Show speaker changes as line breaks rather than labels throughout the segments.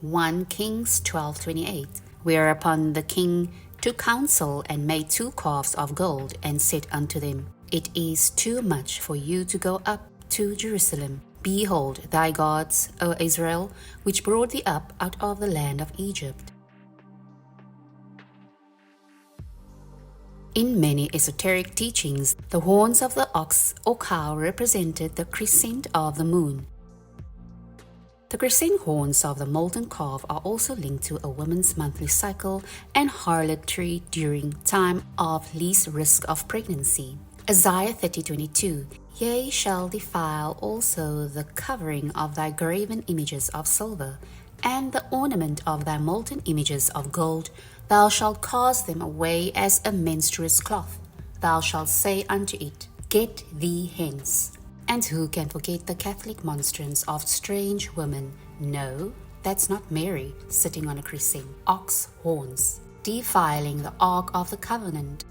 1 Kings 12:28. Whereupon the king took counsel and made 2 calves of gold and said unto them, It is too much for you to go up to Jerusalem. Behold thy gods, O Israel, which brought thee up out of the land of Egypt. In many esoteric teachings, the horns of the ox or cow represented the crescent of the moon. The crescent horns of the molten calf are also linked to a woman's monthly cycle and harlotry during time of least risk of pregnancy. Isaiah 30:22. Yea, shall defile also the covering of thy graven images of silver, and the ornament of thy molten images of gold. Thou shalt cast them away as a menstruous cloth. Thou shalt say unto it, Get thee hence. And who can forget the Catholic monstrance of strange women? No, that's not Mary sitting on a crescent ox horns, defiling the Ark of the Covenant.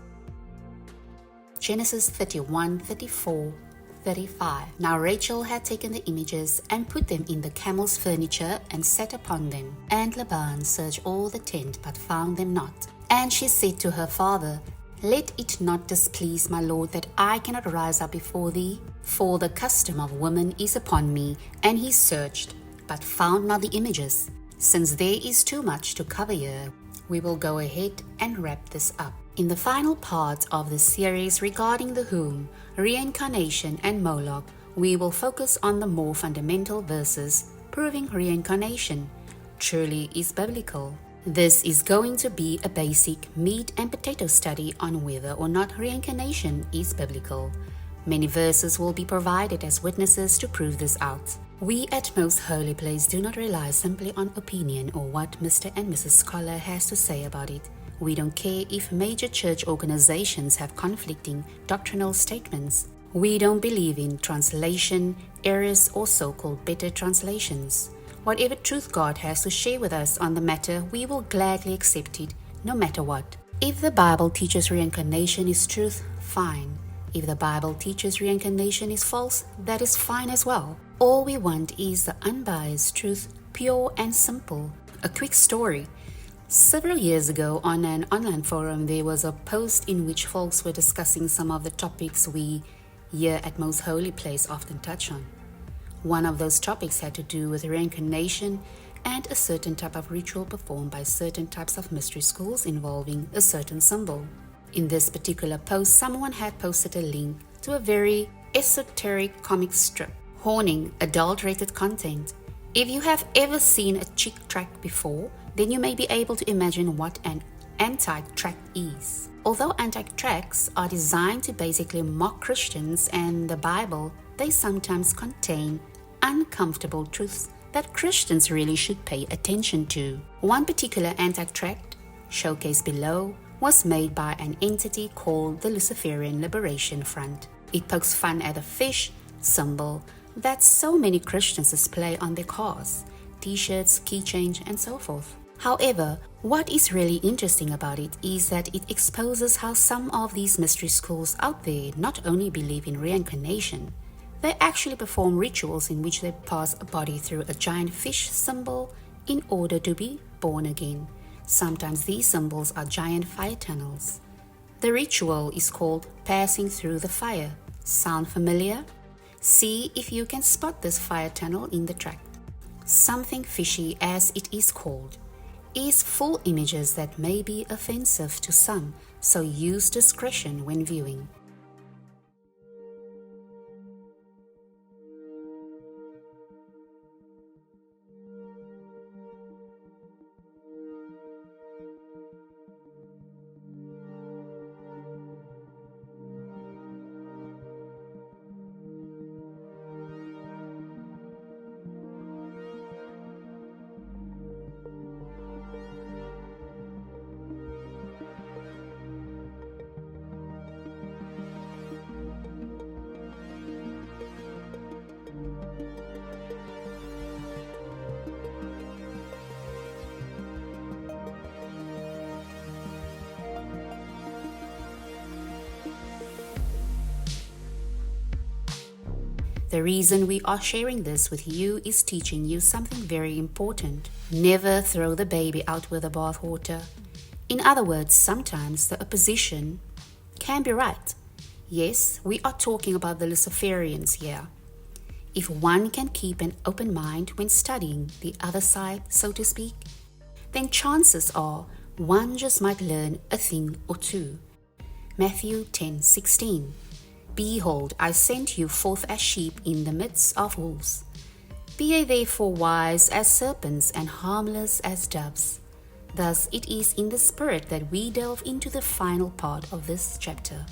Genesis 31:34-35. Now Rachel had taken the images and put them in the camel's furniture and sat upon them. And Laban searched all the tent, but found them not. And she said to her father, Let it not displease my lord that I cannot rise up before thee, for the custom of women is upon me. And he searched, but found not the images. Since there is too much to cover here, we will go ahead and wrap this up. In the final part of the series regarding the womb, reincarnation, and Moloch, we will focus on the more fundamental verses proving reincarnation truly is biblical. This is going to be a basic meat and potato study on whether or not reincarnation is biblical. Many verses will be provided as witnesses to prove this out. We at Most Holy Place do not rely simply on opinion or what Mr. and Mrs. Scholar has to say about it. We don't care if major church organizations have conflicting doctrinal statements. We don't believe in translation errors or so-called better translations. Whatever truth God has to share with us on the matter, we will gladly accept it, no matter what. If the Bible teaches reincarnation is truth, fine. If the Bible teaches reincarnation is false, that is fine as well. All we want is the unbiased truth, pure and simple. A quick story. Several years ago on an online forum, there was a post in which folks were discussing some of the topics we here at Most Holy Place often touch on. One of those topics had to do with reincarnation and a certain type of ritual performed by certain types of mystery schools involving a certain symbol. In this particular post, someone had posted a link to a very esoteric comic strip, horning adult-rated content. If you have ever seen a chick tract before, then you may be able to imagine what an anti-tract is. Although anti-tracts are designed to basically mock Christians and the Bible, they sometimes contain uncomfortable truths that Christians really should pay attention to. One particular anti-tract, showcased below, was made by an entity called the Luciferian Liberation Front. It pokes fun at a fish symbol that so many Christians display on their cars, t-shirts, keychains, and so forth. However, what is really interesting about it is that it exposes how some of these mystery schools out there not only believe in reincarnation, they actually perform rituals in which they pass a body through a giant fish symbol in order to be born again. Sometimes these symbols are giant fire tunnels. The ritual is called passing through the fire. Sound familiar? See if you can spot this fire tunnel in the tract. Something fishy, as it is called, is full images that may be offensive to some, so use discretion when viewing. The reason we are sharing this with you is teaching you something very important. Never throw the baby out with the bathwater. In other words, sometimes the opposition can be right. Yes, we are talking about the Luciferians here. If one can keep an open mind when studying the other side, so to speak, then chances are one just might learn a thing or two. Matthew 10:16. Behold, I send you forth as sheep in the midst of wolves. Be ye therefore wise as serpents and harmless as doves. Thus it is in the spirit that we delve into the final part of this chapter.